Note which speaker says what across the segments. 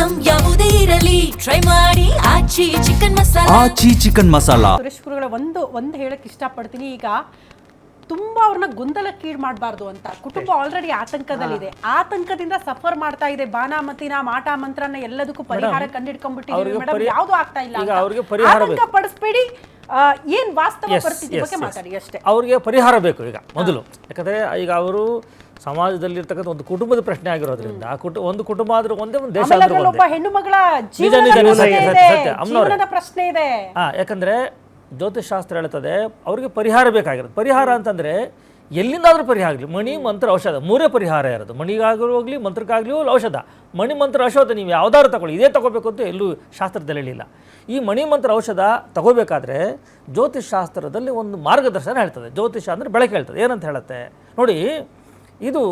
Speaker 1: Item ಯಾವುದೇ ಇರಲಿ try ಮಾಡಿ ಆಚಿ ಚಿಕನ್ ಮಸಾಲಾ.
Speaker 2: ಆಚಿ ಚಿಕನ್ ಮಸಾಲಾ.
Speaker 3: ಸುರೇಶ್ ಗುರುಗಳ ಒಂದು ಹೇಳಕ್ ಇಷ್ಟಪಡ್ತೀನಿ. ಈಗ ತುಂಬಾ ಅವ್ರನ್ನ ಗೊಂದಲಕ್ಕೀಡು ಮಾಡಬಾರ್ದು ಅಂತ. ಕುಟುಂಬ ಆಲ್ರೆಡಿ ಆತಂಕದಲ್ಲಿದೆ, ಆತಂಕದಿಂದ ಸಫರ್ ಮಾಡ್ತಾ ಇದೆ. ಬಾನಾಮತಿನ ಮಾಟ ಮಂತ್ರನ ಎಲ್ಲದಕ್ಕೂ ಪರಿಹಾರ ಕಂಡಿಡ್ಕೊಂಡ್ಬಿಟ್ಟಿದ್ದೀವಿ ಮೇಡಮ್, ಯಾವ್ದು ಆಗ್ತಾ ಇಲ್ಲ. ಆತಂಕ ಪಡಿಸ್ಬೇಡಿ, ಏನ್ ವಾಸ್ತವ ಪರಿಸ್ಥಿತಿ ಬಗ್ಗೆ ಮಾತಾಡಿ ಅಷ್ಟೇ.
Speaker 4: ಅವ್ರಿಗೆ ಪರಿಹಾರ ಬೇಕು ಈಗ ಮೊದಲು. ಯಾಕಂದ್ರೆ ಈಗ ಅವರು ಸಮಾಜದಲ್ಲಿರ್ತಕ್ಕಂಥ ಒಂದು ಕುಟುಂಬದ ಪ್ರಶ್ನೆ ಆಗಿರೋದ್ರಿಂದ ಒಂದು ಕುಟುಂಬ ಆದ್ರೂ ಒಂದೇ, ಒಂದು ದೇಶ ಆದ್ರೂ
Speaker 3: ಒಬ್ಬ ಹೆಣ್ಣು ಮಗಳ ಪ್ರಶ್ನೆ ಇದೆ.
Speaker 4: ಯಾಕಂದ್ರೆ ಜ್ಯೋತಿಷ್ ಶಾಸ್ತ್ರ ಹೇಳ್ತದೆ ಅವ್ರಿಗೆ ಪರಿಹಾರ ಬೇಕಾಗಿರೋದು. ಪರಿಹಾರ ಅಂತಂದ್ರೆ ಎಲ್ಲಿಂದಾದ್ರೂ ಪರಿಹಾರ ಆಗಲಿ, ಮಣಿ ಮಂತ್ರ ಔಷಧ ಮೂರೇ ಪರಿಹಾರ ಇರೋದು. ಮಣಿಗಾಗಲಿ ಮಂತ್ರಕ್ಕಾಗಲಿ ಔಷಧ. ಮಣಿ ಮಂತ್ರ ಔಷಧ ನೀವು ಯಾವ್ದಾದ್ರು ತಗೊಳ್ಳಿ, ಇದೇ ತಗೋಬೇಕು ಅಂತ ಎಲ್ಲೂ ಶಾಸ್ತ್ರದಲ್ಲಿ ಹೇಳಿಲ್ಲ. ಈ ಮಣಿ ಮಂತ್ರ ಔಷಧ ತಗೋಬೇಕಾದ್ರೆ ಜ್ಯೋತಿಷ್ ಶಾಸ್ತ್ರದಲ್ಲಿ ಒಂದು ಮಾರ್ಗದರ್ಶನ ಹೇಳ್ತದೆ. ಜ್ಯೋತಿಷ ಅಂದರೆ ಬೆಳಕು ಹೇಳ್ತದೆ. ಏನಂತ ಹೇಳುತ್ತೆ ನೋಡಿ, ಇದು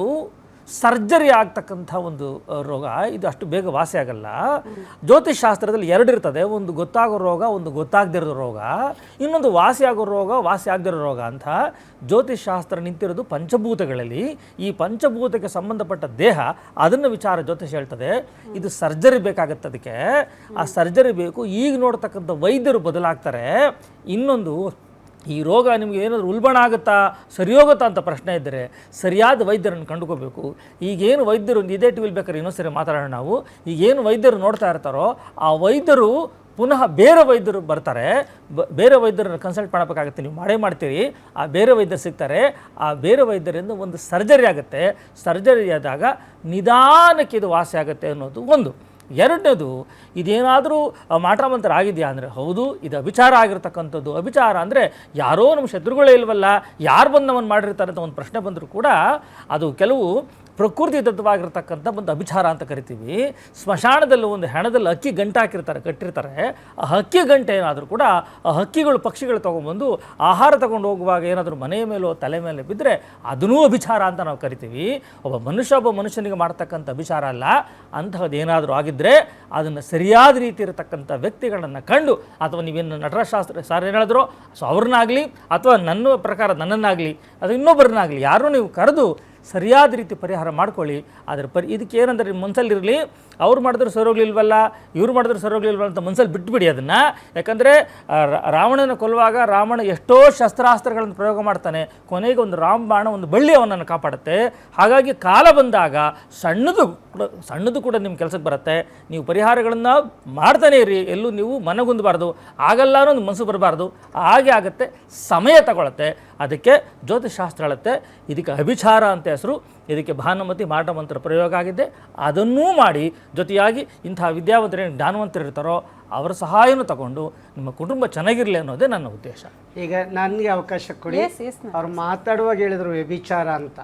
Speaker 4: ಸರ್ಜರಿ ಆಗ್ತಕ್ಕಂಥ ಒಂದು ರೋಗ, ಇದು ಅಷ್ಟು ಬೇಗ ವಾಸಿ ಆಗಲ್ಲ. ಜ್ಯೋತಿಷ್ ಶಾಸ್ತ್ರದಲ್ಲಿ ಎರಡು ಇರ್ತದೆ, ಒಂದು ಗೊತ್ತಾಗೋ ರೋಗ, ಒಂದು ಗೊತ್ತಾಗದಿರೋ ರೋಗ, ಇನ್ನೊಂದು ವಾಸಿ ಆಗೋ ರೋಗ, ವಾಸಿ ಆಗದಿರೋ ರೋಗ ಅಂತ. ಜ್ಯೋತಿಷ್ ಶಾಸ್ತ್ರ ನಿಂತಿರೋದು ಪಂಚಭೂತಗಳಲ್ಲಿ. ಈ ಪಂಚಭೂತಕ್ಕೆ ಸಂಬಂಧಪಟ್ಟ ದೇಹ, ಅದನ್ನು ವಿಚಾರ ಜ್ಯೋತಿಷ್ ಹೇಳ್ತದೆ. ಇದು ಸರ್ಜರಿ ಬೇಕಾಗತ್ತೆ, ಅದಕ್ಕೆ ಆ ಸರ್ಜರಿ ಬೇಕು. ಈಗ ನೋಡ್ತಕ್ಕಂಥ ವೈದ್ಯರು ಬದಲಾಗ್ತಾರೆ. ಇನ್ನೊಂದು, ಈ ರೋಗ ನಿಮಗೆ ಏನಾದರೂ ಉಲ್ಬಣ ಆಗುತ್ತಾ, ಸರಿ ಹೋಗುತ್ತಾ ಅಂತ ಪ್ರಶ್ನೆ ಇದ್ದರೆ ಸರಿಯಾದ ವೈದ್ಯರನ್ನು ಕಂಡುಕೋಬೇಕು. ಈಗೇನು ವೈದ್ಯರು ಇದೇ ಟಿ ವಿಲಿ ಬೇಕಾದ್ರೆ ಇನ್ನೊಂದು ಸರಿ ಮಾತಾಡೋಣ ನಾವು. ಈಗೇನು ವೈದ್ಯರು ನೋಡ್ತಾ ಇರ್ತಾರೋ ಆ ವೈದ್ಯರು ಪುನಃ ಬೇರೆ ವೈದ್ಯರು ಬರ್ತಾರೆ, ಬೇರೆ ವೈದ್ಯರನ್ನು ಕನ್ಸಲ್ಟ್ ಮಾಡಬೇಕಾಗುತ್ತೆ. ನೀವು ಮಾಡ್ತೀರಿ, ಆ ಬೇರೆ ವೈದ್ಯರು ಸಿಗ್ತಾರೆ. ಆ ಬೇರೆ ವೈದ್ಯರಿಂದ ಒಂದು ಸರ್ಜರಿ ಆಗುತ್ತೆ. ಸರ್ಜರಿ ಆದಾಗ ನಿಧಾನಕ್ಕೆ ಇದು ವಾಸಿ ಆಗುತ್ತೆ ಅನ್ನೋದು ಒಂದು. ಎರಡನೇದು, ಇದೇನಾದರೂ ಮಾಟಮಂತ್ರ ಆಗಿದೆಯಾ ಅಂದರೆ ಹೌದು, ಇದು ಅಭಿಚಾರ ಆಗಿರ್ತಕ್ಕಂಥದ್ದು. ಅಭಿಚಾರ ಅಂದರೆ ಯಾರೋ ನಮ್ಮ ಶತ್ರುಗಳೇ ಇಲ್ವಲ್ಲ, ಯಾರು ಬಂದು ನಮ್ಮನ್ನು ಮಾಡಿರ್ತಾರೆ ಅಂತ ಒಂದು ಪ್ರಶ್ನೆ ಬಂದರೂ ಕೂಡ ಅದು ಕೆಲವು ಪ್ರಕೃತಿ ದತ್ತವಾಗಿರ್ತಕ್ಕಂಥ ಒಂದು ಅಭಿಚಾರ ಅಂತ ಕರಿತೀವಿ. ಸ್ಮಶಾನದಲ್ಲಿ ಒಂದು ಹೆಣದಲ್ಲಿ ಅಕ್ಕಿ ಗಂಟೆ ಕಟ್ಟಿರ್ತಾರೆ. ಆ ಅಕ್ಕಿ ಗಂಟೆ ಏನಾದರೂ ಕೂಡ ಆ ಹಕ್ಕಿಗಳು ಪಕ್ಷಿಗಳು ತೊಗೊಂಬಂದು ಆಹಾರ ತಗೊಂಡು ಹೋಗುವಾಗ ಏನಾದರೂ ಮನೆಯ ಮೇಲೋ ತಲೆ ಮೇಲೆ ಬಿದ್ದರೆ ಅದನ್ನೂ ಅಭಿಚಾರ ಅಂತ ನಾವು ಕರಿತೀವಿ. ಒಬ್ಬ ಮನುಷ್ಯನಿಗೆ ಮಾಡ್ತಕ್ಕಂಥ ಅಭಿಚಾರ ಅಲ್ಲ. ಅಂತಹದ್ದು ಏನಾದರೂ ಆಗಿದ್ದರೆ ಅದನ್ನು ಸರಿಯಾದ ರೀತಿ ಇರತಕ್ಕಂಥ ವ್ಯಕ್ತಿಗಳನ್ನು ಕಂಡು, ಅಥವಾ ನೀವೇನು ನಟರಾಜಶಾಸ್ತ್ರ ಸಾರ್ ಏನು ಹೇಳಿದ್ರು, ಸೊ ಅವ್ರನ್ನಾಗಲಿ ಅಥವಾ ನನ್ನ ಪ್ರಕಾರ ನನ್ನನ್ನಾಗಲಿ ಅದು ಇನ್ನೊಬ್ಬರನ್ನಾಗಲಿ ಯಾರೂ ನೀವು ಕರೆದು ಸರಿಯಾದ ರೀತಿ ಪರಿಹಾರ ಮಾಡ್ಕೊಳ್ಳಿ. ಅದರ ಇದಕ್ಕೆ ಏನಂದರೆ ಮನಸ್ಸಲ್ಲಿರಲಿ, ಅವ್ರು ಮಾಡಿದ್ರೆ ಸರೋಗ್ಲಿಲ್ವಲ್ಲ, ಇವ್ರು ಮಾಡಿದ್ರೆ ಸರೋಗ್ಲಿಲ್ವಲ್ಲ ಅಂತ ಮನಸ್ಸಲ್ಲಿ ಬಿಟ್ಬಿಡಿ ಅದನ್ನು. ಯಾಕಂದರೆ ರಾವಣನ ಕೊಲ್ಲುವಾಗ ರಾವಣ ಎಷ್ಟೋ ಶಸ್ತ್ರಾಸ್ತ್ರಗಳನ್ನು ಪ್ರಯೋಗ ಮಾಡ್ತಾನೆ, ಕೊನೆಗೆ ಒಂದು ರಾಮಬಾಣ, ಒಂದು ಬಳ್ಳಿ ಅವನನ್ನು ಕಾಪಾಡುತ್ತೆ. ಹಾಗಾಗಿ ಕಾಲ ಬಂದಾಗ ಸಣ್ಣದು ಕೂಡ ನಿಮ್ಮ ಕೆಲಸಕ್ಕೆ ಬರುತ್ತೆ. ನೀವು ಪರಿಹಾರಗಳನ್ನು ಮಾಡ್ತಾನೆ ಇರಿ, ಎಲ್ಲೂ ನೀವು ಮನಗುಂದಬಾರ್ದು, ಆಗಲ್ಲ ಅನ್ನೋದು ಮನಸ್ಸು ಬರಬಾರ್ದು. ಹಾಗೆ ಆಗುತ್ತೆ, ಸಮಯ ತಗೊಳುತ್ತೆ. ಅದಕ್ಕೆ ಜ್ಯೋತಿಷಾಸ್ತ್ರ ಹೇಳುತ್ತೆ ಇದಕ್ಕೆ ಅಭಿಚಾರ ಅಂತ ಹೆಸರು. ಇದಕ್ಕೆ ಭಾನುಮತಿ ಮಾಟಮಂತ್ರ ಪ್ರಯೋಗ ಆಗಿದೆ, ಅದನ್ನೂ ಮಾಡಿ ಜೊತೆಯಾಗಿ ಇಂತಹ ವಿದ್ಯಾವಂತರೇನು ಜ್ಞಾನವಂತರು ಇರ್ತಾರೋ ಅವರ ಸಹಾಯನೂ ತಗೊಂಡು ನಿಮ್ಮ ಕುಟುಂಬ ಚೆನ್ನಾಗಿರಲಿ ಅನ್ನೋದೇ ನನ್ನ ಉದ್ದೇಶ.
Speaker 5: ಈಗ ನನಗೆ ಅವಕಾಶ ಕೊಡಿ. ಅವ್ರು ಮಾತಾಡುವಾಗ ಹೇಳಿದ್ರು ವ್ಯಭಿಚಾರ ಅಂತ.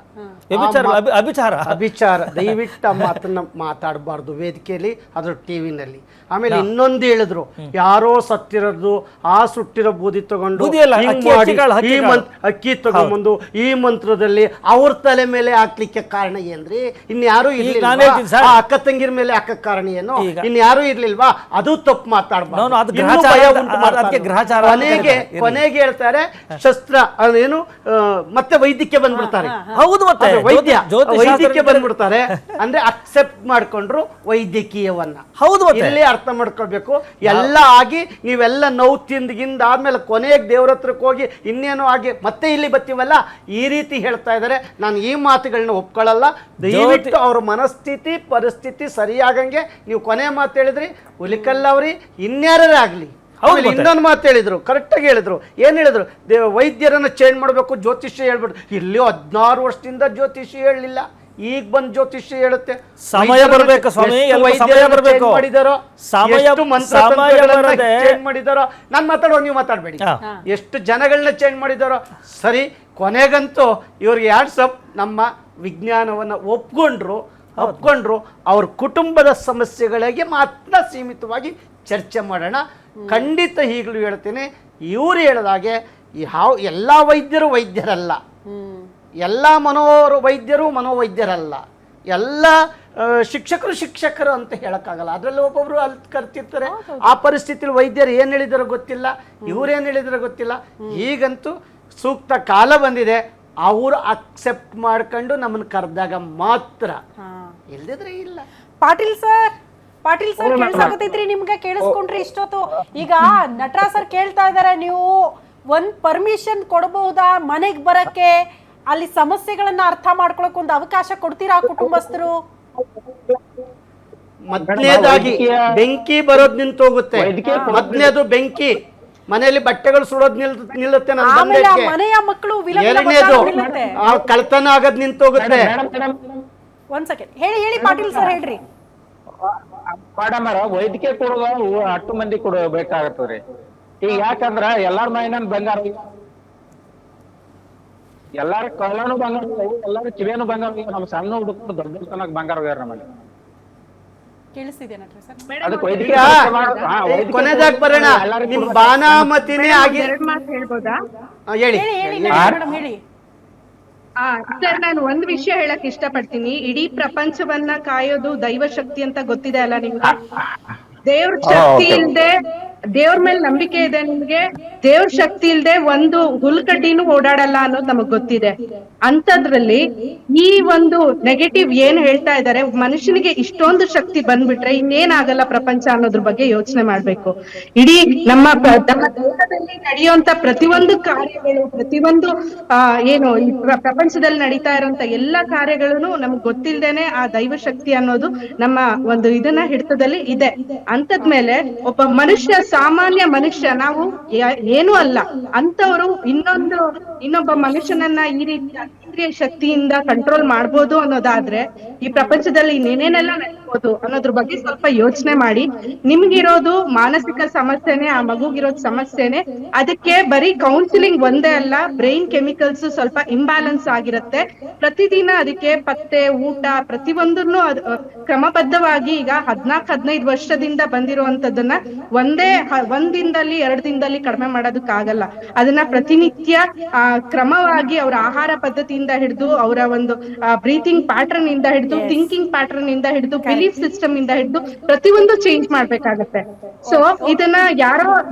Speaker 5: ಅಭಿಚಾರ ದಯವಿಟ್ಟು ಆ ಮಾತನ್ನ ಮಾತಾಡಬಾರ್ದು ವೇದಿಕೆಯಲ್ಲಿ, ಅದ್ರ ಟಿವಿನಲ್ಲಿ. ಆಮೇಲೆ ಇನ್ನೊಂದು ಹೇಳಿದ್ರು, ಯಾರೋ ಸತ್ತಿರೋದು ಆ ಸುಟ್ಟಿರೋ ಬೂದಿ ತಗೊಂಡು ಅಕ್ಕಿ ತಗೊಂಡ್ಬಂದು ಈ ಮಂತ್ರದಲ್ಲಿ ಅವ್ರ ತಲೆ ಮೇಲೆ ಹಾಕ್ಲಿಕ್ಕೆ ಕಾರಣ ಏನ್ರಿ? ಇನ್ಯಾರು ಇರ್ಲಿಲ್ಲ, ಅಕ್ಕ ತಂಗಿರ ಮೇಲೆ ಹಾಕಕ್ ಕಾರಣ ಏನು? ಇನ್ಯಾರು ಇರ್ಲಿಲ್ವಾ? ಅದು ತಪ್ಪು ಮಾತಾಡ್ಬಾರ್ದು. ಕೊನೆಗೆ ಹೇಳ್ತಾರೆ ಶಸ್ತ್ರ ಏನು ಮತ್ತೆ ವೈದ್ಯಕ್ಕೆ ಬಂದ್ಬಿಡ್ತಾರೆ.
Speaker 4: ಹೌದು, ಮತ್ತೆ
Speaker 5: ವೈದ್ಯಕ್ಕೆ ಬಂದ್ಬಿಡ್ತಾರೆ ಅಂದ್ರೆ ಅಕ್ಸೆಪ್ಟ್ ಮಾಡ್ಕೊಂಡ್ರು ವೈದ್ಯಕೀಯವನ್ನ. ಹೌದು, ಇಲ್ಲಿ ಅರ್ಥ ಮಾಡ್ಕೊಳ್ಬೇಕು. ಎಲ್ಲ ಆಗಿ ನೀವೆಲ್ಲ ನೋವು ತಿಂದ್ಗಿಂದ ಆದ್ಮೇಲೆ ಕೊನೆಗೆ ದೇವ್ರ ಹತ್ರಕ್ಕೆ ಹೋಗಿ ಇನ್ನೇನೋ ಆಗಿ ಮತ್ತೆ ಇಲ್ಲಿ ಬರ್ತೀವಲ್ಲ, ಈ ರೀತಿ ಹೇಳ್ತಾ ಇದ್ದಾರೆ. ನಾನು ಈ ಮಾತುಗಳನ್ನ ಒಪ್ಕೊಳ್ಳಲ್ಲ. ದಯವಿಟ್ಟು ಅವ್ರ ಮನಸ್ಥಿತಿ ಪರಿಸ್ಥಿತಿ ಸರಿಯಾಗಂಗೆ ನೀವು ಕೊನೆ ಮಾತು ಹೇಳಿದ್ರಿ. ಹುಲಿಕಲ್ಲ ಅವ್ರಿ ಇನ್ಯಾರೇ ಆಗ್ಲಿ. ಇನ್ನೊಂದು ಮಾತು ಹೇಳಿದ್ರು, ಕರೆಕ್ಟಾಗಿ ಹೇಳಿದ್ರು. ಏನ್ ಹೇಳಿದ್ರು? ವೈದ್ಯರನ್ನ ಚೇಂಜ್ ಮಾಡಬೇಕು, ಜ್ಯೋತಿಷ್ಯ ಹೇಳ್ಬಿಟ್ಟು. ಇಲ್ಲಿ 16 ವರ್ಷದಿಂದ ಜ್ಯೋತಿಷ್ಯ ಹೇಳಲಿಲ್ಲ, ಈಗ ಬಂದು ಜ್ಯೋತಿಷ್ಯ ಹೇಳುತ್ತೆ.
Speaker 4: ಸಮಯ ಬರಬೇಕು ಸ್ವಾಮಿ,
Speaker 5: ಮಾಡಿದಾರೋ ಚೇಂಜ್ ಮಾಡಿದಾರೋ. ನಾನು ಮಾತಾಡೋ, ನೀವು ಮಾತಾಡಬೇಡಿ. ಎಷ್ಟು ಜನಗಳನ್ನ ಚೇಂಜ್ ಮಾಡಿದಾರೋ. ಸರಿ, ಕೊನೆಗಂತೂ ಇವ್ರಿಗೆ ಯಾಡ್ಸಪ್ ನಮ್ಮ ವಿಜ್ಞಾನವನ್ನ ಒಪ್ಕೊಂಡ್ರು. ಅವ್ರ ಕುಟುಂಬದ ಸಮಸ್ಯೆಗಳಿಗೆ ಮಾತ್ರ ಸೀಮಿತವಾಗಿ ಚರ್ಚೆ ಮಾಡೋಣ. ಖಂಡಿತ ಈಗಲೂ ಹೇಳ್ತೇನೆ, ಇವರು ಹೇಳಿದಾಗೆ ಎಲ್ಲ ವೈದ್ಯರು ವೈದ್ಯರಲ್ಲ, ಎಲ್ಲ ವೈದ್ಯರು ಮನೋವೈದ್ಯರಲ್ಲ, ಎಲ್ಲ ಶಿಕ್ಷಕರು ಅಂತ ಹೇಳಕ್ಕಾಗಲ್ಲ. ಅದರಲ್ಲಿ ಒಬ್ಬೊಬ್ರು ಅಲ್ಲಿ ಕರ್ತಿರ್ತಾರೆ. ಆ ಪರಿಸ್ಥಿತಿಯಲ್ಲಿ ವೈದ್ಯರು ಏನು ಹೇಳಿದಾರೋ ಗೊತ್ತಿಲ್ಲ, ಇವ್ರೇನು ಹೇಳಿದಾರೋ ಗೊತ್ತಿಲ್ಲ. ಈಗಂತೂ ಸೂಕ್ತ ಕಾಲ ಬಂದಿದೆ. ಅವರು ಅಕ್ಸೆಪ್ಟ್ ಮಾಡ್ಕೊಂಡು ನಮ್ಮನ್ನು ಕರೆದಾಗ ಮಾತ್ರ, ಇಲ್ದಿದ್ರೆ ಇಲ್ಲ.
Speaker 3: ಪಾಟೀಲ್ ಸರ್, ಪಾಟೀಲ್ ಸರ್ ಕೇಳಿಸಾಕತೈತ್ರಿ ನಿಮ್ಗೆ? ಕೇಳಿಸ್ಕೊಂಡ್ರಿ ಇಷ್ಟೊತ್ತು? ಈಗ ನಟರಾಜ್ ಸರ್ ಕೇಳ್ತಾ ಇದಾರೆ, ನೀವು ಒಂದ್ ಪರ್ಮಿಷನ್ ಕೊಡಬಹುದಾ ಮನೆಗ್ ಬರಕ್ಕೆ? ಅಲ್ಲಿ ಸಮಸ್ಯೆಗಳನ್ನ ಅರ್ಥ ಮಾಡ್ಕೊಳಕ್ ಒಂದು ಅವಕಾಶ ಕೊಡ್ತೀರಾ ಕುಟುಂಬಸ್ಥರು?
Speaker 5: ಮೊದಲನೇದಾಗಿ ಬೆಂಕಿ ಬರೋದ್ ನಿಂತೋಗುತ್ತೆ. ಮೊದಲನೇದು ಬೆಂಕಿ, ಮನೆಯಲ್ಲಿ ಬಟ್ಟೆಗಳು ಸುಡೋದ್ ನಿಲ್ಲುತ್ತೆ ನಾನು
Speaker 3: ಆಮೇಲೆ ಆ
Speaker 5: ಬಂದಕ್ಕೆ.
Speaker 3: ಮನೆಯ ಮಕ್ಕಳು
Speaker 5: ಎರಡನೇದು ಕಳ್ತನ ಆಗೋದ್ ನಿಂತೋಗುತ್ತೆ.
Speaker 3: ಒಂದ್ ಸೆಕೆಂಡ್ ಹೇಳಿ ಪಾಟೀಲ್ ಸರ್ ಹೇಳ್ರಿ.
Speaker 2: ಮೇಡಮ್ ವೈದ್ಯಕೀಯ ಕೊಡೋದು ಅಷ್ಟು ಮಂದಿ ಕೊಡಬೇಕಾಗತ್ತದ್ರಿ. ಈಗ ಯಾಕಂದ್ರ ಎಲ್ಲಾರ ಮೈನ ಬಂಗಾರ, ಎಲ್ಲಾರ ಕಳ್ಳನು ಬಂಗಾರ, ಎಲ್ಲಾರು ಕಿವಿಯನ್ನು ಬಂಗಾರ. ನಮ್ ಸಣ್ಣ ಹುಡುಗರು ದೊಡ್ಡ ತನಕ ಬಂಗಾರ ಹೋಗ್ಯಾರ ನಮ್ಮಲ್ಲಿ.
Speaker 3: ಕೇಳಿಸ್ತಿದೆ ನಟ್ರೆ ಸರ್?
Speaker 2: ಅದಕ್ಕೆ
Speaker 5: ಈಗ ಕೊನೆದಾಗ್ ಬರೋಣ. ನಿಮ್ ಬಾನಾಮತಿನೇ ಆಗಿ
Speaker 6: ಹೇಳ್ಬೋದಾ?
Speaker 5: ಹೇಳಿ
Speaker 3: ಹೇಳಿ ಮೇಡಮ್ ಹೇಳಿ.
Speaker 6: ಸರ್, ನಾನು ಒಂದ್ ವಿಷಯ ಹೇಳಕ್ ಇಷ್ಟಪಡ್ತೀನಿ. ಇಡೀ ಪ್ರಪಂಚವನ್ನ ಕಾಯೋದು ದೈವ ಶಕ್ತಿ ಅಂತ ಗೊತ್ತಿದೆ ಅಲ್ಲ ನಿಮ್ಗೆ? ದೇವ್ರ ಶಕ್ತಿ ಇಲ್ದೆ, ದೇವ್ರ ಮೇಲೆ ನಂಬಿಕೆ ಇದೆ ನಿಮ್ಗೆ, ದೇವ್ರ ಶಕ್ತಿ ಇಲ್ದೆ ಒಂದು ಹುಲ್ಕಡ್ಡಿನೂ ಓಡಾಡಲ್ಲ ಅನ್ನೋದು ನಮಗ್ ಗೊತ್ತಿದೆ. ಅಂತದ್ರಲ್ಲಿ ಈ ಒಂದು ನೆಗೆಟಿವ್ ಏನ್ ಹೇಳ್ತಾ ಇದಾರೆ, ಮನುಷ್ಯನಿಗೆ ಇಷ್ಟೊಂದು ಶಕ್ತಿ ಬಂದ್ಬಿಟ್ರೆ ಇನ್ನೇನಾಗಲ್ಲ ಪ್ರಪಂಚ ಅನ್ನೋದ್ರ ಬಗ್ಗೆ ಯೋಚನೆ ಮಾಡ್ಬೇಕು. ಇಡೀ ನಮ್ಮ ದೇಹದಲ್ಲಿ ನಡೆಯುವಂತ ಪ್ರತಿಯೊಂದು ಕಾರ್ಯಗಳು, ಪ್ರತಿಯೊಂದು ಏನು ಈ ಪ್ರಪಂಚದಲ್ಲಿ ನಡೀತಾ ಇರೋಂತ ಎಲ್ಲಾ ಕಾರ್ಯಗಳನ್ನು ನಮ್ಗೆ ಗೊತ್ತಿಲ್ದೇನೆ ಆ ದೈವ ಶಕ್ತಿ ಅನ್ನೋದು ನಮ್ಮ ಒಂದು ಇದನ್ನ ಹಿಡಿತದಲ್ಲಿ ಇದೆ. ಅಂತದ್ಮೇಲೆ ಒಬ್ಬ ಮನುಷ್ಯ, ಸಾಮಾನ್ಯ ಮನುಷ್ಯ, ನಾವು ಏನೂ ಅಲ್ಲ ಅಂತವ್ರು ಇನ್ನೊಬ್ಬ ಮನುಷ್ಯನನ್ನ ಈ ರೀತಿ ಅತೀಂದ್ರಿಯ ಶಕ್ತಿಯಿಂದ ಕಂಟ್ರೋಲ್ ಮಾಡ್ಬೋದು ಅನ್ನೋದಾದ್ರೆ ಈ ಪ್ರಪಂಚದಲ್ಲಿ ಇನ್ನೇನೆಲ್ಲ ನಡೀಬೋದು ಅನ್ನೋದ್ರ ಬಗ್ಗೆ ಸ್ವಲ್ಪ ಯೋಚನೆ ಮಾಡಿ. ನಿಮ್ಗಿರೋದು ಮಾನಸಿಕ ಸಮಸ್ಯೆನೆ, ಆ ಮಗುಗಿರೋದು ಸಮಸ್ಯೆನೆ. ಅದಕ್ಕೆ ಬರೀ ಕೌನ್ಸಿಲಿಂಗ್ ಒಂದೇ ಅಲ್ಲ, ಬ್ರೈನ್ ಕೆಮಿಕಲ್ಸ್ ಸ್ವಲ್ಪ ಇಂಬ್ಯಾಲೆನ್ಸ್ ಆಗಿರುತ್ತೆ. ಪ್ರತಿದಿನ ಅದಕ್ಕೆ ಪತ್ತೆ, ಊಟ, ಪ್ರತಿಯೊಂದನ್ನು ಕ್ರಮಬದ್ಧವಾಗಿ ಈಗ 14-15 ವರ್ಷದಿಂದ ಬಂದಿರುವಂತದನ್ನ ಒಂದ್ ದಿನದಲ್ಲಿ 2 ದಿನದಲ್ಲಿ ಕಡಿಮೆ ಮಾಡೋದಕ್ಕಾಗಲ್ಲ. ಅದನ್ನ ಪ್ರತಿನಿತ್ಯ ಕ್ರಮವಾಗಿ ಅವರ ಆಹಾರ ಪದ್ಧತಿಯಿಂದ ಹಿಡಿದು, ಅವರ ಒಂದು ಬ್ರೀತಿಂಗ್ ಪ್ಯಾಟರ್ನ್ ಇಂದ ಹಿಡಿದು, ಥಿಂಕಿಂಗ್ ಪ್ಯಾಟರ್ನ್ ಇಂದ ಹಿಡಿದು, ಬಿಲೀಫ್ ಸಿಸ್ಟಮ್ ಇಂದ ಹಿಡಿದು ಪ್ರತಿಯೊಂದು ಚೇಂಜ್ ಮಾಡ್ಬೇಕಾಗತ್ತೆ. ಸೊ ಇದನ್ನ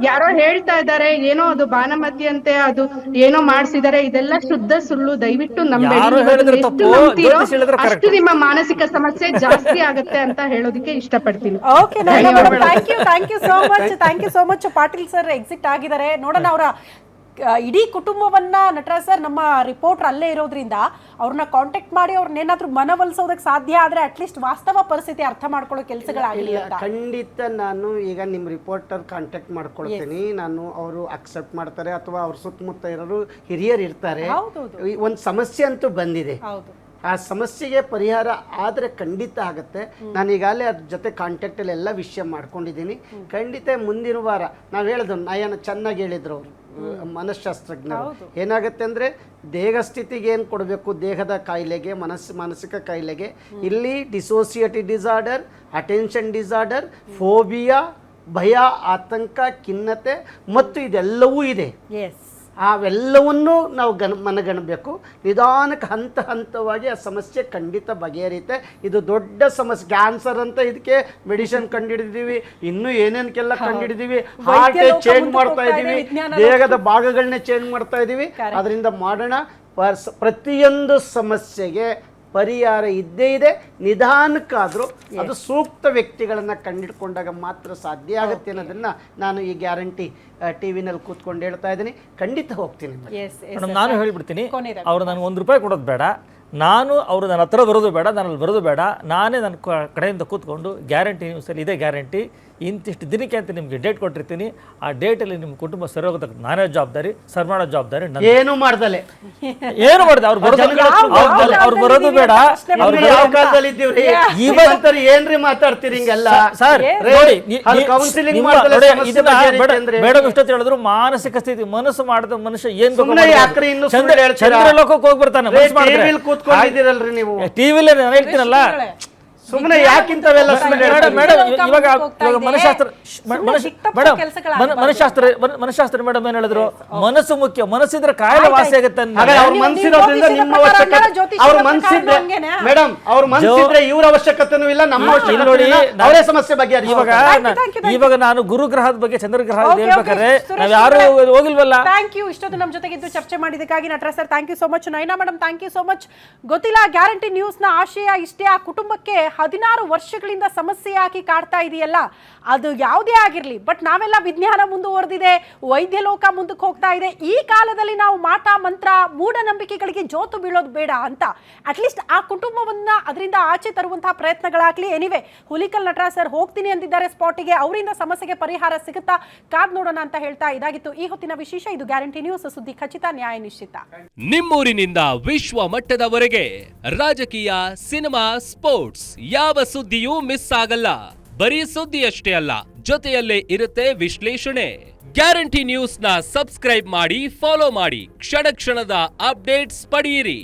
Speaker 6: ಯಾರೋ ಹೇಳ್ತಾ ಇದ್ದಾರೆ, ಏನೋ ಅದು ಬಾನಮತಿ ಅಂತೆ, ಅದು ಏನೋ ಮಾಡ್ಸಿದ್ದಾರೆ, ಇದೆಲ್ಲ ಶುದ್ಧ ಸುಳ್ಳು. ದಯವಿಟ್ಟು ನಂಬೇಡಿ. ಅಷ್ಟು ನಿಮ್ಮ ಮಾನಸಿಕ ಸಮಸ್ಯೆ ಜಾಸ್ತಿ ಆಗತ್ತೆ ಅಂತ ಹೇಳೋದಕ್ಕೆ ಇಷ್ಟಪಡ್ತೀನಿ.
Speaker 3: Okay, thank you so much. Patil sir exit ಆಗಿದ್ದಾರೆ. ನೋಡೋಣ ಅವರ ಇಡೀ ಕುಟುಂಬವನ್ನ ನಟರಾಜ್ ಸರ್ ನಮ್ಮ ರಿಪೋರ್ಟರ್ ಅಲ್ಲೇ ಇರೋದ್ರಿಂದ ಅವ್ರನ್ನ ಕಾಂಟ್ಯಾಕ್ಟ್ ಮಾಡಿ ಅವ್ರನ್ನೇನಾದ್ರೂ ಮನವೊಲಿಸೋದಕ್ಕೆ ಸಾಧ್ಯ ಆದ್ರೆ ಅಟ್ಲೀಸ್ಟ್ ವಾಸ್ತವ ಪರಿಸ್ಥಿತಿ ಅರ್ಥ ಮಾಡ್ಕೊಳ್ಳೋ ಕೆಲಸಗಳಾಗಲಿ ಅಂತ.
Speaker 5: ಖಂಡಿತ ನಾನು ಈಗ ನಿಮ್ಮ ರಿಪೋರ್ಟರ್ ಕಾಂಟ್ಯಾಕ್ಟ್ ಮಾಡ್ಕೊಳ್ತೀನಿ. ನಾನು ಅವರು ಅಕ್ಸೆಪ್ಟ್ ಮಾಡ್ತಾರೆ, ಅಥವಾ ಅವ್ರ ಸುತ್ತಮುತ್ತ ಇರೋರು ಹಿರಿಯರು ಇರ್ತಾರೆ. ಒಂದು ಸಮಸ್ಯೆ ಅಂತೂ ಬಂದಿದೆ, ಆ ಸಮಸ್ಯೆಗೆ ಪರಿಹಾರ ಆದರೆ ಖಂಡಿತ ಆಗುತ್ತೆ. ನಾನು ಈಗಾಗಲೇ ಅದ್ರ ಜೊತೆ ಕಾಂಟ್ಯಾಕ್ಟಲ್ಲಿ ಎಲ್ಲ ವಿಷಯ ಮಾಡ್ಕೊಂಡಿದ್ದೀನಿ. ಖಂಡಿತ ಮುಂದಿನ ವಾರ ನಾವು ಹೇಳಿದ್ರು, ನಯನ ಚೆನ್ನಾಗಿ ಹೇಳಿದ್ರು ಅವರು ಮನಃಶಾಸ್ತ್ರಜ್ಞರು. ಏನಾಗುತ್ತೆ ಅಂದರೆ ದೇಹ ಸ್ಥಿತಿಗೆ ಏನು ಕೊಡಬೇಕು, ದೇಹದ ಕಾಯಿಲೆಗೆ, ಮಾನಸಿಕ ಕಾಯಿಲೆಗೆ ಇಲ್ಲಿ dissociative disorder, attention disorder, phobia, ಭಯ, ಆತಂಕ, ಖಿನ್ನತೆ ಮತ್ತು ಇದೆಲ್ಲವೂ ಇದೆ. ಅವೆಲ್ಲವನ್ನೂ ನಾವು ಮನಗಣಬೇಕು. ನಿಧಾನಕ್ಕೆ ಹಂತವಾಗಿ ಆ ಸಮಸ್ಯೆ ಖಂಡಿತ ಬಗೆಹರಿಯುತ್ತೆ. ಇದು ದೊಡ್ಡ ಸಮಸ್ಯೆ. ಕ್ಯಾನ್ಸರ್ ಅಂತ ಇದಕ್ಕೆ ಮೆಡಿಸಿನ್ ಕಂಡುಹಿಡಿದೀವಿ, ಇನ್ನೂ ಏನೇನಕ್ಕೆಲ್ಲ ಕಂಡುಹಿಡಿದೀವಿ. ಹಾರ್ಟ್ ಚೇಂಜ್ ಮಾಡ್ತಾ ಇದ್ದೀವಿ, ದೇಹದ ಭಾಗಗಳನ್ನೇ ಚೇಂಜ್ ಮಾಡ್ತಾ ಇದ್ದೀವಿ. ಅದರಿಂದ ಮಾಡೋಣ. ಪ್ರತಿಯೊಂದು ಸಮಸ್ಯೆಗೆ ಪರಿಹಾರ ಇದ್ದೇ ಇದೆ. ನಿಧಾನಕ್ಕಾದರೂ ಅದು ಸೂಕ್ತ ವ್ಯಕ್ತಿಗಳನ್ನು ಕಂಡಿಡ್ಕೊಂಡಾಗ ಮಾತ್ರ ಸಾಧ್ಯ ಆಗುತ್ತೆ ಅನ್ನೋದನ್ನು ನಾನು ಈ ಗ್ಯಾರಂಟಿ ಟಿವಿನಲ್ಲಿ ಕೂತ್ಕೊಂಡು ಹೇಳ್ತಾ ಇದ್ದೀನಿ. ಖಂಡಿತ ಹೋಗ್ತೀನಿ
Speaker 4: ಮೇಡಮ್. ನಾನು ಹೇಳಿಬಿಡ್ತೀನಿ, ಅವರು ನನಗೆ ₹1 ಕೊಡೋದು ಬೇಡ, ನಾನು ಅವರು ನನ್ನ ಹತ್ರ ಬರೋದು ಬೇಡ, ನಾನು ಅಲ್ಲಿ ಬರೋದು ಬೇಡ, ನಾನೇ ನನ್ನ ಕಡೆಯಿಂದ ಕೂತ್ಕೊಂಡು ಗ್ಯಾರಂಟಿ ನ್ಯೂಸಲ್ಲಿ ಇದೇ ಗ್ಯಾರಂಟಿ, ಇಂತಿಷ್ಟು ದಿನಕ್ಕೆ ಅಂತ ನಿಮಗೆ ಡೇಟ್ ಕೊಟ್ಟಿರ್ತೀನಿ, ಆ ಡೇಟಲ್ಲಿ ನಿಮ್ಮ ಕುಟುಂಬ ಸರೋಗೋದಕ್ಕೆ ನಾನೇ ಜವಾಬ್ದಾರಿ, ಸರ್ ಮಾಡೋ ಜವಾಬ್ದಾರಿ
Speaker 5: ಏನು ಮಾಡ್ದಲೆ
Speaker 4: ಏನು ಮಾಡಿದೆ. ಅವ್ರು ಬರೋದು ಬೇಡ.
Speaker 5: ಏನ್ರಿ ಮಾತಾಡ್ತೀರಿ ಹಿಂಗೆಲ್ಲ
Speaker 4: ಸರ್? ನೋಡಿ, ಮೇಡಮ್ ಇಷ್ಟೊತ್ತು ಹೇಳಿದ್ರು ಮಾನಸಿಕ ಸ್ಥಿತಿ, ಮನಸ್ಸು ಮಾಡಿದ ಮನುಷ್ಯ ಏನ್ ಚಂದ್ರಲೋಕಕ್ಕೆ ಹೋಗಿ ಬರ್ತಾನೆ.
Speaker 5: ಕೂತ್ಕೊಂಡಿದ್ದೀರಲ್ರಿ ನೀವು
Speaker 4: ಟಿವಿಲಿ ನಾನು ಹೇಳ್ತೀನಲ್ಲ,
Speaker 5: ಸುಮ್ಮನೆ ಯಾಕಿಂತವೆಲ್ಲ
Speaker 4: ಮನಃಶಾಸ್ತ್ರ ಮೇಡಮ್ ಏನ್ ಹೇಳಿದ್ರು, ಮನಸ್ಸು ಮುಖ್ಯ, ಮನಸ್ಸಿದ್ರೆ ಕಾಯಿಲೆ ವಾಸಿ ಆಗುತ್ತೆ.
Speaker 5: ಮೇಡಮ್ ಅವ್ರ ಮನಸ್ಸಿದ್ರೆ ಇವ್ರ ಅವಶ್ಯಕತೆನೂ ಇಲ್ಲ, ನಮ್ಮ ಅವರೇ ಸಮಸ್ಯೆ ಬಗ್ಗೆ.
Speaker 4: ಇವಾಗ ನಾನು ಗುರುಗ್ರಹದ ಬಗ್ಗೆ, ಚಂದ್ರಗ್ರಹ ಹೇಳ್ಬೇಕಾದ್ರೆ ನಾವ್ ಯಾರು ಹೋಗಿಲ್ವಲ್ಲ.
Speaker 3: Thank you. ಇಷ್ಟೊತ್ತು ನಮ್ಮ ಜೊತೆಗಿದ್ದು ಚರ್ಚೆ ಮಾಡಿದಕ್ಕಾಗಿ Nataraj sir thank you so much. Nayana madam thank you so much. ಗೊತ್ತಿಲ್ಲ ಗ್ಯಾರಂಟಿ ನ್ಯೂಸ್ ನ ಆಶಯ ಇಷ್ಟೇ, ಆ ಕುಟುಂಬಕ್ಕೆ 16 ವರ್ಷಗಳಿಂದ ಸಮಸ್ಯೆಯಾಗಿ ಕಾಡ್ತಾ ಇದೆಯಲ್ಲ, ಅದು ಯಾವುದೇ ಆಗಿರಲಿ, ಬಟ್ ನಾವೆಲ್ಲ ವಿಜ್ಞಾನ ಮುಂದುವರೆದಿದೆ, ವೈದ್ಯ ಲೋಕ ಮುಂದಕ್ಕೆ ಹೋಗ್ತಾ ಇದೆ, ಈ ಕಾಲದಲ್ಲಿ ನಾವು ಮಾಟ ಮಂತ್ರ ಮೂಢನಂಬಿಕೆಗಳಿಗೆ ಜೋತು ಬೀಳೋದು ಬೇಡ ಅಂತ ಅಟ್ಲೀಸ್ಟ್ ಆ ಕುಟುಂಬವನ್ನ ಅದರಿಂದ ಆಚೆ ತರುವಂತಹ ಪ್ರಯತ್ನಗಳಾಗ್ಲಿ. ಎನಿವೆ, ಹುಲಿಕಲ್ ನಟರಾಜ್ ಸರ್ ಹೋಗ್ತೀನಿ ಅಂದಿದ್ದಾರೆ ಸ್ಪಾಟಿಗೆ, ಅವರಿಂದ ಸಮಸ್ಯೆಗೆ ಪರಿಹಾರ ಸಿಗುತ್ತಾ ಕಾದ್ ನೋಡೋಣ ಅಂತ ಹೇಳ್ತಾ ಇದಾಗಿತ್ತು ಈ ಹೊತ್ತಿನ ವಿಶೇಷ. ಇದು ಗ್ಯಾರಂಟಿ ನ್ಯೂಸ್, ಸುದ್ದಿ ಖಚಿತ, ನ್ಯಾಯ ನಿಶ್ಚಿತ.
Speaker 7: ನಿಮ್ಮೂರಿನಿಂದ ವಿಶ್ವ ಮಟ್ಟದವರೆಗೆ ರಾಜಕೀಯ, ಸಿನಿಮಾ, ಸ್ಪೋರ್ಟ್ಸ್ ಯಾವ ಸುದ್ದಿಯೂ ಮಿಸ್ ಆಗಲ್ಲ. ಬರೀ ಸುದ್ದಿಯಷ್ಟೇ ಅಲ್ಲ, ಜೊತೆಯಲ್ಲೇ ಇರುತ್ತೆ ವಿಶ್ಲೇಷಣೆ. ಗ್ಯಾರಂಟಿ ನ್ಯೂಸ್ ನ ಸಬ್ಸ್ಕ್ರೈಬ್ ಮಾಡಿ, ಫಾಲೋ ಮಾಡಿ, ಕ್ಷಣ ಕ್ಷಣದ ಅಪ್ಡೇಟ್ಸ್ ಪಡೆಯಿರಿ.